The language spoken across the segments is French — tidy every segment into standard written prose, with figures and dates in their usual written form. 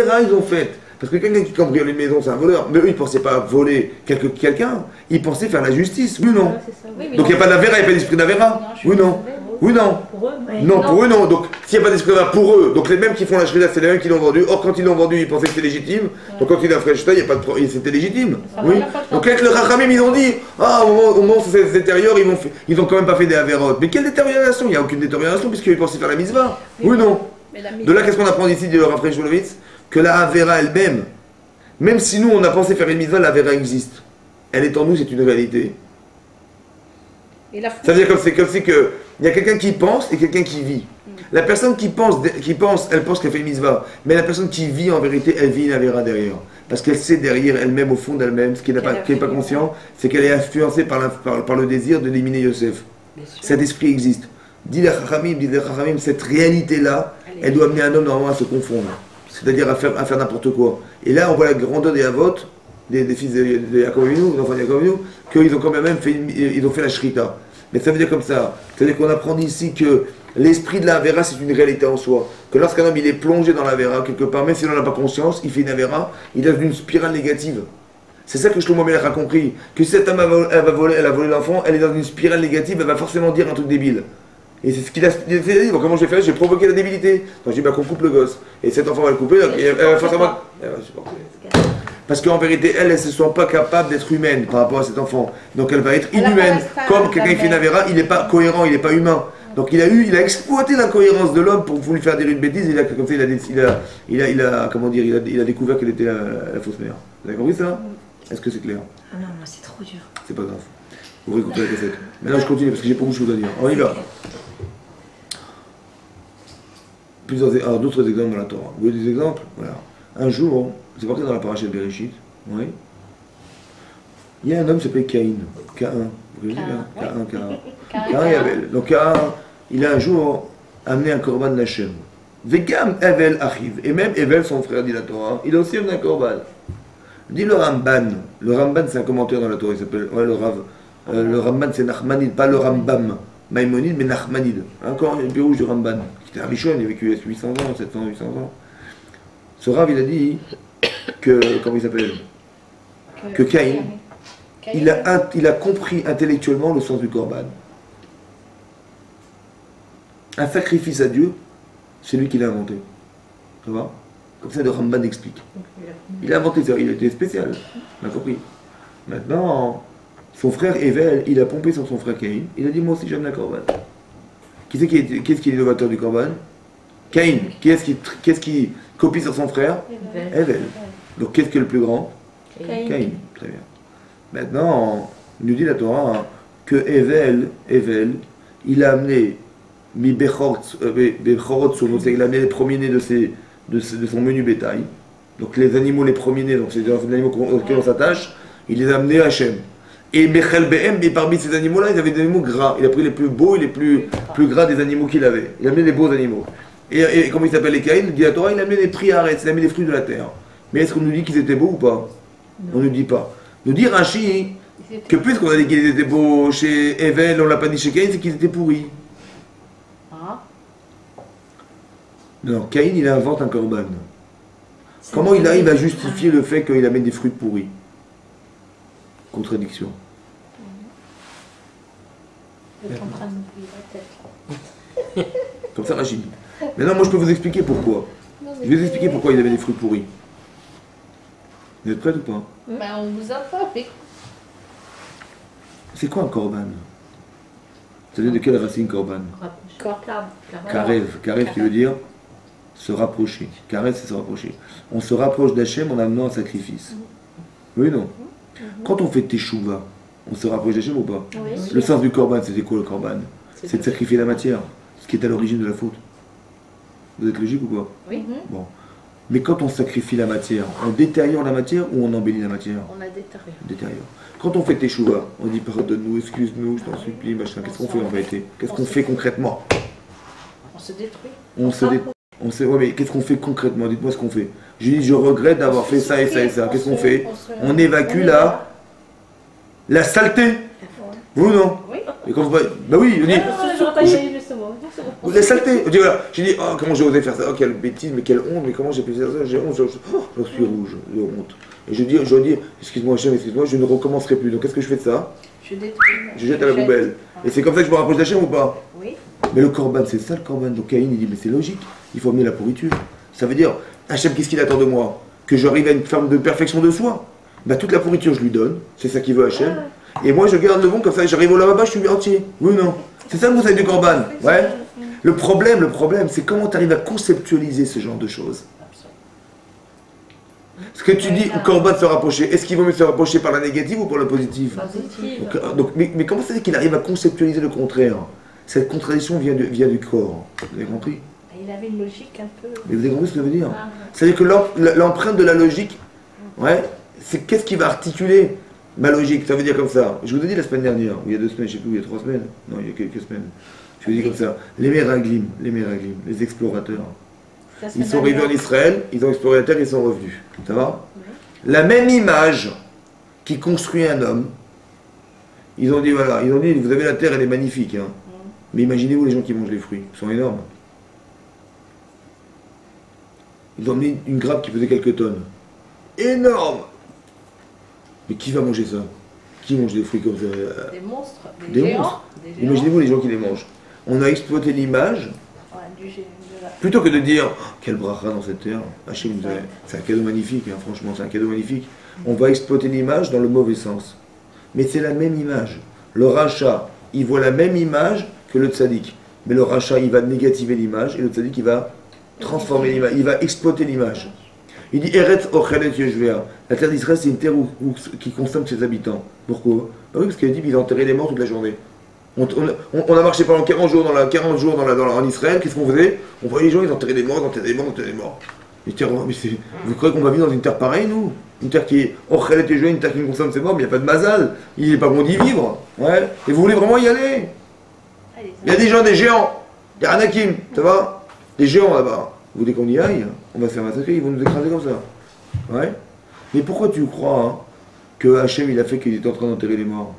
Avera ils ont fait? Parce que quelqu'un qui cambriole une maison, c'est un voleur. Mais eux, ils ne pensaient pas voler quelqu'un, ils pensaient faire la justice, oui ou non? Oui, donc il n'y a pas d'Avera, il n'y a pas d'esprit d'Avera. Oui ou non? Oui ou non? Pour eux, non, pour eux, non. Donc, s'il n'y a pas d'esprit d'Avera pour eux, donc les mêmes qui font la shrita, c'est les mêmes qui l'ont vendu. Or, quand ils l'ont vendu, ils pensaient que c'était légitime. Donc, quand il a fait la shrita, il n'y a pas de problème, c'était légitime. Oui. Donc, avec le Rachamim, ils ont dit, au moment où ça se détériore, ils ont quand même pas fait des Averot. Mais quelle détérioration? Il n'y a aucune détérioration, puisqu'ils pensaient faire la mitzvah. Oui ou non? De là, qu'est-ce qu'on apprend ici de Rav Shmulevitz? Que la Avera elle-même, même si nous, on a pensé faire une mitzvah, la Avera existe. Elle est en nous, c'est une réalité. Ça veut dire comme si que il y a quelqu'un qui pense et quelqu'un qui vit. La personne qui pense, elle pense qu'elle fait une mitzvah. Mais la personne qui vit, en vérité, elle vit une Avera derrière. Parce qu'elle sait derrière elle-même, au fond d'elle-même, ce qui n'est pas conscient, c'est qu'elle est influencée par le désir de d'éliminer Yosef. Cet esprit existe. Dit les Chachamim, cette réalité-là, elle doit amener un homme normalement à se confondre. C'est-à-dire à faire n'importe quoi. Et là, on voit la grandeur des Avot, des fils de Yaakov Avinu, des enfants de Yaakov Avinu, qu'ils ont quand même ils ont fait la shrita. Mais ça veut dire comme ça. C'est-à-dire qu'on apprend ici que l'esprit de la Avera, c'est une réalité en soi. Que lorsqu'un homme il est plongé dans la Avera, quelque part, même s'il n'en a pas conscience, il fait une Avera, il est dans une spirale négative. C'est ça que Shlomo Melech a compris. Que si cette femme elle a volé l'enfant, elle est dans une spirale négative, elle va forcément dire un truc débile. Et c'est ce qu'il a dit. Bon, comment j'ai fait? J'ai provoqué la débilité. Donc j'ai dit, qu'on coupe le gosse. Et cet enfant va le couper, et elle va forcément. Parce qu'en vérité, elle ne se sent pas capable d'être humaine par rapport à cet enfant. Donc elle va être inhumaine. Comme quelqu'un qui fait une Avera, il n'est pas cohérent, il n'est pas humain. Donc il a exploité l'incohérence de l'homme pour lui faire dire une bêtise. Comme ça, il a découvert qu'elle était la fausse mère. Vous avez compris ça? Est-ce que c'est clair? Ah non, c'est trop dur. C'est pas grave. Vous réécoutez la cassette. Maintenant je continue parce que j'ai beaucoup de choses à dire. On y va. D'autres exemples dans la Torah. Vous voulez des exemples? Voilà. Un jour, c'est marqué dans la paracha de Bereshit, oui. Il y a un homme qui s'appelle Caïn, K1. Vous connaissez bien? Caïn et Abel. Donc Caïn, il a un jour amené un korban de Hachem. Vegam Evel Achiv. Et même Evel, son frère, dit la Torah, il a aussi amené un korban. Dit le Ramban. Le Ramban, c'est un commentaire dans la Torah, il s'appelle. Ouais, le Ramban, c'est Nachmanide, pas le Rambam. Maïmonide, mais Nachmanide. Encore une rouge du Ramban. C'était un Rishon, il a vécu 800 ans, 700, 800 ans. Ce Rav, il a dit que, comment il s'appelle? Que Caïn, il a compris intellectuellement le sens du korban. Un sacrifice à Dieu, c'est lui qui l'a inventé. Ça va? Comme ça, le Ramban explique. Il a inventé ça, il était spécial. On a compris. Maintenant, son frère Evel, il a pompé sur son frère Caïn. Il a dit, moi aussi j'aime la korban. Qui est-ce qui est l'innovateur du korban? Caïn. Qui est-ce qui copie sur son frère? Evel. Donc qu'est-ce qui est le plus grand? Caïn. Très bien. Maintenant, nous dit la Torah que Evel, il a amené il a amené les premiers-nés de son menu bétail. Donc les animaux les premiers-nés, donc c'est des animaux auxquels on s'attache, il les a amenés à Hachem. Et Mechel Behem, et parmi ces animaux-là, il avait des animaux gras. Il a pris les plus beaux et les plus gras des animaux qu'il avait. Il a amené les beaux animaux. Et comment il s'appelle les Caïn, dit la Torah, il a amené les priaretz, il a amené les fruits de la terre. Mais est-ce qu'on nous dit qu'ils étaient beaux ou pas? Non. On ne nous dit pas. Nous dit Rashi que puisqu'on a dit qu'ils étaient beaux chez Evel, on ne l'a pas dit chez Caïn, c'est qu'ils étaient pourris. Ah. Non, Caïn, il invente un korban. Comment il arrive à justifier le fait qu'il amène des fruits pourris? Contradiction. Comme ça, Rachid. Maintenant, moi, je peux vous expliquer pourquoi. Je vais vous expliquer pourquoi il avait des fruits pourris. Vous êtes prêts ou pas? Ben, on vous a pas fait. C'est quoi un korban? Ça veut dire de quelle racine korban? Karev. Karev qui veut dire se rapprocher. Karev, c'est se rapprocher. On se rapproche d'Hachem en amenant un sacrifice. Oui ou non? Quand on fait teshuva, on se rapproche d'Hachem ou pas? Oui. Le sens du korban, c'était quoi le korban? C'est de sacrifier la matière, ce qui est à l'origine de la faute. Vous êtes logique ou pas? Oui. Bon. Mais quand on sacrifie la matière, on détériore la matière ou on embellit la matière? On la détériore. Quand on fait teshuva, on dit pardonne-nous, excuse-nous, je t'en supplie, machin. Qu'est-ce qu'on fait en vérité? Qu'est-ce qu'on fait concrètement? On se détruit. Ouais, mais qu'est-ce qu'on fait concrètement? Dites-moi ce qu'on fait. Je dis, je regrette d'avoir fait ça et ça et ça. Qu'est-ce qu'on fait? On évacue la saleté. Oui ou non? Oui. Et quand vous... Bah oui, on dit... La saleté. Je dis, voilà, j'ai dit, oh, comment j'ai osé faire ça? Oh, quelle bêtise, mais quelle honte, mais comment j'ai pu faire ça? J'ai honte, je suis rouge, j'ai honte. Et je dis, excuse-moi, Hachem, excuse-moi, je ne recommencerai plus. Donc qu'est-ce que je fais de ça? Je détruis. Je jette à la poubelle. Et c'est comme ça que je me rapproche d'Hachem ou pas? Oui. Mais le korban, c'est ça le korban. Donc Caïn, il dit, mais c'est logique, il faut amener la pourriture. Ça veut dire, Hachem, qu'est-ce qu'il attend de moi? Que j'arrive à une forme de perfection de soi. Bah, toute la pourriture, je lui donne. C'est ça qu'il veut Hachem. Et moi, je garde le bon, comme ça, j'arrive au lavabo, je suis entier. Oui ou non? C'est ça le moussaï du korban. Ouais. Le problème, c'est comment tu arrives à conceptualiser ce genre de choses. Ce que tu dis, le korban se rapprocher, est-ce qu'il vaut mieux se rapprocher par la négative ou par la positive? Mais comment ça fait qu'il arrive à conceptualiser le contraire? Cette contradiction vient du corps. Vous avez compris? Il avait une logique un peu. Mais vous avez compris ce que ça veut dire? C'est-à-dire que l'empreinte de la logique, ouais, c'est qu'est-ce qui va articuler ma logique? Ça veut dire comme ça. Je vous ai dit la semaine dernière, ou il y a 2 semaines, je ne sais plus, il y a 3 semaines. Non, il y a quelques semaines. Je vous ai dit comme ça. Les Meraglim, les explorateurs. Ils sont arrivés en Israël, ils ont exploré la terre, ils sont revenus. Ça va? La même image qui construit un homme, ils ont dit, voilà, vous avez la terre, elle est magnifique. Hein. Mais imaginez-vous les gens qui mangent les fruits, ils sont énormes. Ils ont mis une grappe qui pesait quelques tonnes. Énorme! Mais qui va manger ça? Qui mange des fruits comme ça? Des monstres, des géants. Monstres. Imaginez-vous les gens qui les mangent. On a exploité l'image, plutôt que de dire oh, quel bracha dans cette terre, c'est un cadeau magnifique, hein, franchement, c'est un cadeau magnifique. On va exploiter l'image dans le mauvais sens. Mais c'est la même image. Le rachat, il voit la même image que le tzaddik. Mais le rachat, il va négativer l'image et le tzaddik, il va transformer l'image, il va exploiter l'image. Il dit Eretz Ochelet Yoshvea. La terre d'Israël, c'est une terre qui consomme ses habitants. Pourquoi? Bah oui, parce qu'il a dit qu'il enterrait les morts toute la journée. On a marché pendant 40 jours, en Israël, qu'est-ce qu'on faisait? On voyait les gens, ils enterraient des morts, ils enterraient des morts, ils enterraient des morts. Vous croyez qu'on va vivre dans une terre pareille, nous? Une terre qui est Ochelet Yoshvea, une terre qui consomme ses morts, mais il n'y a pas de mazal. Il n'est pas bon d'y vivre. Ouais. Et vous voulez vraiment y aller? Il y a des gens, des géants. Il y a Anakim, ça va? Des géants là-bas. Vous voulez qu'on y aille? On va se faire massacrer, ils vont nous écraser comme ça. Ouais. Mais pourquoi tu crois hein, que Hachem il a fait qu'il était en train d'enterrer les morts?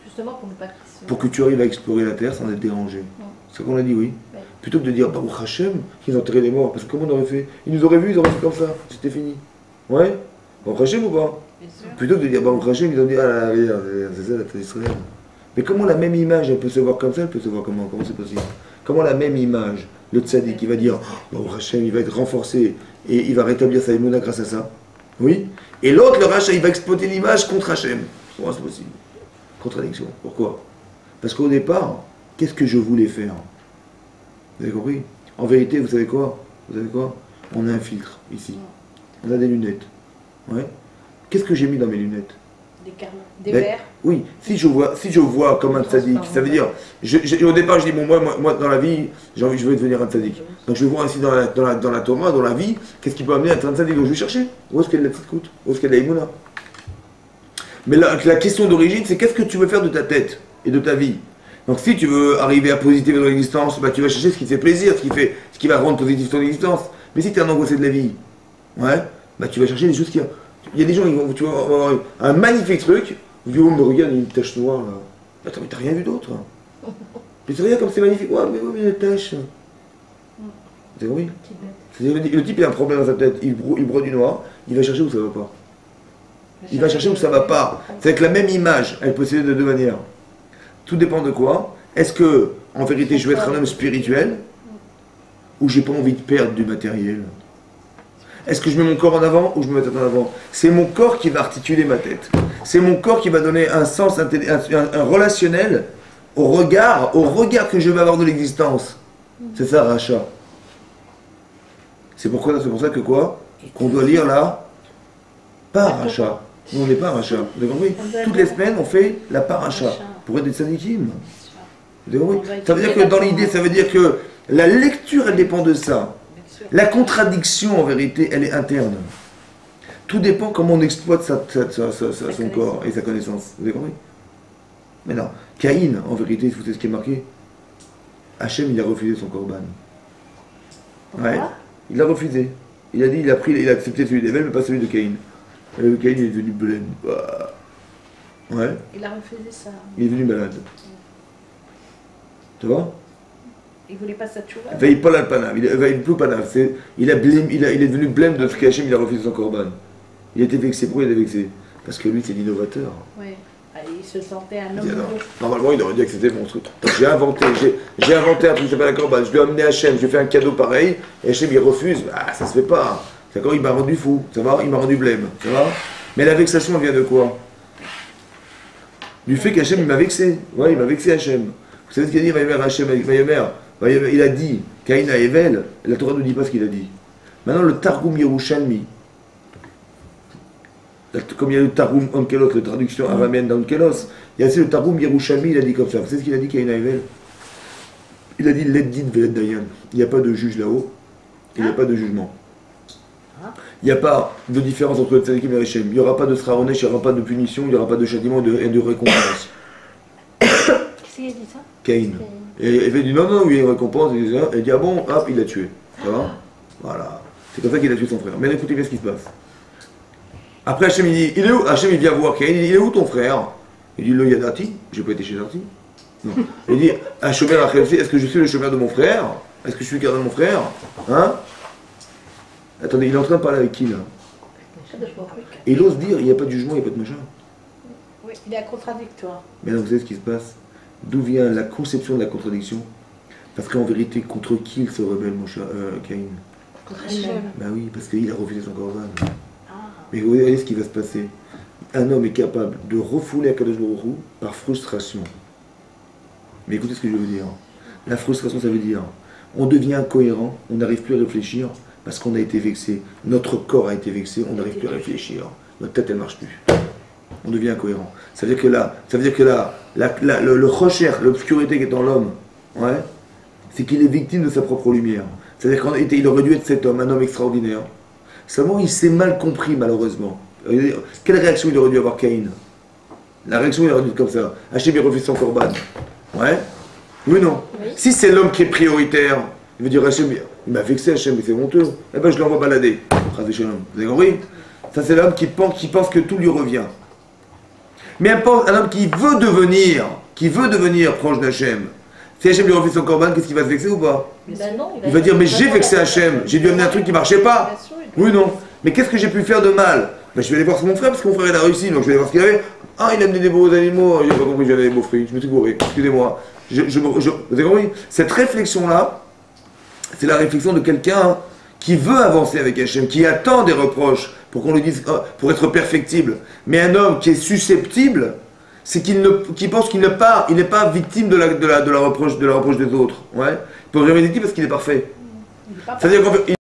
Justement pour ne pas qu'ils se... Pour que tu arrives à explorer la terre sans être dérangé. C'est ça qu'on a dit, oui. Ouais. Plutôt que de dire Baruch Hachem qu'ils ont enterré les morts. Parce que comment on aurait fait? Ils nous auraient vus, ils auraient fait comme ça. C'était fini. Ouais. Baruch Hachem ou pas? Plutôt que de dire Baruch Hachem, ils ont dit ah là, c'est ça la terre d'Israël. Mais comment la même image elle peut se voir comme ça? Elle peut se voir comment? Comment c'est possible? Comment la même image, le tzaddik, il va dire oh, Hachem, il va être renforcé et il va rétablir sa émouna grâce à ça. Oui. Et l'autre, le rachat, il va exploiter l'image contre Hachem. Comment c'est possible? Contradiction. Pourquoi? Parce qu'au départ, qu'est-ce que je voulais faire? Vous avez compris? En vérité, vous savez quoi? On a un filtre ici. On a des lunettes. Ouais. Qu'est-ce que j'ai mis dans mes lunettes? Des verres. Oui, si je vois comme un tzaddik, ça veut dire, au départ je dis, bon moi dans la vie, je veux devenir un tzaddik. Donc je vais voir ainsi dans la Torah, dans la vie, qu'est-ce qui peut amener à être un tzaddik. Donc je vais chercher, où est-ce qu'il y a de la tzidkout, où est-ce qu'il y a de la imouna. Mais la question d'origine, c'est qu'est-ce que tu veux faire de ta tête et de ta vie. Donc si tu veux arriver à positiver ton existence, bah, tu vas chercher ce qui te fait plaisir, ce qui va rendre positif ton existence. Mais si tu es un angoissé de la vie, ouais, bah, tu vas chercher des choses qui... Il y a des gens, tu vas avoir un magnifique truc, puis on me regarde, il y a une tache noire là. Attends, mais t'as rien vu d'autre? Mais tu regardes comme c'est magnifique. Ouais, mais il y a une tache. Vous avez compris? Le type il a un problème dans sa tête, il broie du noir, il va chercher où ça va pas. Il va chercher où ça va pas. C'est que la même image, elle peut s'aider de deux manières. Tout dépend de quoi. Est-ce que, en vérité, je veux être un homme spirituel ou j'ai pas envie de perdre du matériel? Est-ce que je mets mon corps en avant ou je me mets ma tête en avant? C'est mon corps qui va articuler ma tête. C'est mon corps qui va donner un sens, un relationnel au regard que je vais avoir de l'existence. C'est ça, rachat. C'est pour ça que quoi? Qu'on doit lire là, paracha. Nous, on n'est pas rachat. Vous avez compris? Toutes les semaines, on fait la paracha pour être des tzadikim. Vous avez compris? Ça veut dire que dans l'idée, ça veut dire que la lecture, elle dépend de ça. La contradiction, en vérité, elle est interne. Tout dépend comment on exploite son corps et sa connaissance. Vous avez compris? Mais non. Caïn, en vérité, vous savez ce qui est marqué? Hachem, il a refusé son korban. Ouais. Il l'a refusé. Il a dit, il a accepté celui d'Abel, mais pas celui de Caïn. Et Caïn, il est devenu blême. Ouais. Il a refusé ça. Il est devenu malade. Tu vois? Il voulait pas sa tchouva. Veille pas l'alpanav, il veille plus panav. Il est devenu blême de ce qu'Hachem il a refusé son korban. Il était vexé. Pourquoi il est vexé? Parce que lui c'est l'innovateur. Ouais. Ah, il se sentait un Il homme dit, non. nouveau. Normalement il aurait dit que c'était mon truc. Donc, j'ai inventé un truc qui s'appelle la korban. Je lui ai amené Hachem, je lui ai fait un cadeau pareil. Et Hachem il refuse. Ah ça se fait pas. D'accord, il m'a rendu fou. Ça va, il m'a rendu blême. Ça va. Mais la vexation elle vient de quoi? Du fait qu'Hachem il m'a vexé. Ouais, il m'a vexé Hachem. Vous savez ce qu'il a dit Vayomer Hachem avec Vayomer? Il a dit Caïn à Evel, la Torah ne nous dit pas ce qu'il a dit. Maintenant le Targum Yerushalmi, comme il y a le Targum Onkelos, la traduction araméenne d'Onkelos, il y a aussi le Targum Yerushalmi, il a dit comme ça. Vous savez ce qu'il a dit Caïn à Evel? Il a dit Leddin Veled Dayan. Il n'y a pas de juge là-haut, il n'y a pas de jugement. Il n'y a pas de différence entre le Tzadikim et le Hachem. Il n'y aura pas de Sraonesh, il n'y aura pas de punition, il n'y aura pas de châtiment et de récompense. Qu'est-ce qu'il a dit ça? Caïn. Et il fait dit non, non, il y a une récompense, et il dit ah bon, hop, il l'a tué. Ça va? Voilà. C'est comme ça qu'il a tué son frère. Mais écoutez bien ce qui se passe. Après Hachem il dit, il est où? Hachem il vient voir Caïn, il dit, il est où ton frère? Il dit, le Yadati, j'ai pas été chez Darty. Non. Il dit, un chômeur à Khelfi, est-ce que je suis le chômeur de mon frère? Est-ce que je suis le gardien de mon frère? Hein? Attendez, il est en train de parler avec qui là? Et il ose dire, il n'y a pas de jugement, il n'y a pas de machin. Oui, il est contradictoire. Mais alors vous savez ce qui se passe? D'où vient la conception de la contradiction? Parce qu'en vérité, contre qui il se rebelle, mon Caïn? Contre Hachem. Ben oui, parce qu'il a refusé son korban. Ah. Mais vous voyez ce qui va se passer. Un homme est capable de refouler Akadosh Baruch Hu par frustration. Mais écoutez ce que je veux dire. La frustration, ça veut dire on devient incohérent, on n'arrive plus à réfléchir parce qu'on a été vexé. Notre corps a été vexé, on n'arrive plus à réfléchir. Notre tête, elle marche plus. On devient incohérent. Ça veut dire que là, le rocher, l'obscurité qui est en l'homme, ouais, c'est qu'il est victime de sa propre lumière. C'est-à-dire qu'il aurait dû être cet homme, un homme extraordinaire. Seulement, il s'est mal compris, malheureusement. Quelle réaction il aurait dû avoir Caïn? La réaction, il aurait dû être comme ça. Hachem, il refuse son korban. Ouais? Oui ou non? Oui. Si c'est l'homme qui est prioritaire, il veut dire Hachem, il m'a vexé Hachem, mais c'est honteux. Eh ben, je l'envoie balader. Vous avez compris? Ça, c'est l'homme qui pense que tout lui revient. Mais un homme qui veut devenir proche d'Hachem, si Hachem lui refuse son korban, qu'est-ce qu'il va se vexer ou pas? Ben non, Il va dire, mais j'ai vexé Hachem, j'ai dû amener un truc qui ne marchait pas. Oui ou non? Mais qu'est-ce que j'ai pu faire de mal? Ben, je vais aller voir mon frère, parce que mon frère il a réussi, donc je vais aller voir ce qu'il avait. Ah, il a amené des beaux animaux, j'ai pas compris, j'avais des beaux fruits, je me suis gouré, excusez-moi. Vous avez compris? Cette réflexion-là, c'est la réflexion de quelqu'un qui veut avancer avec Hachem, qui attend des reproches pour qu'on lui dise, pour être perfectible. Mais un homme qui est susceptible, c'est qui pense qu'il n'est pas victime de la reproche des autres. Ouais. Il peut jamais être victime parce qu'il est parfait. C'est-à-dire qu'en fait,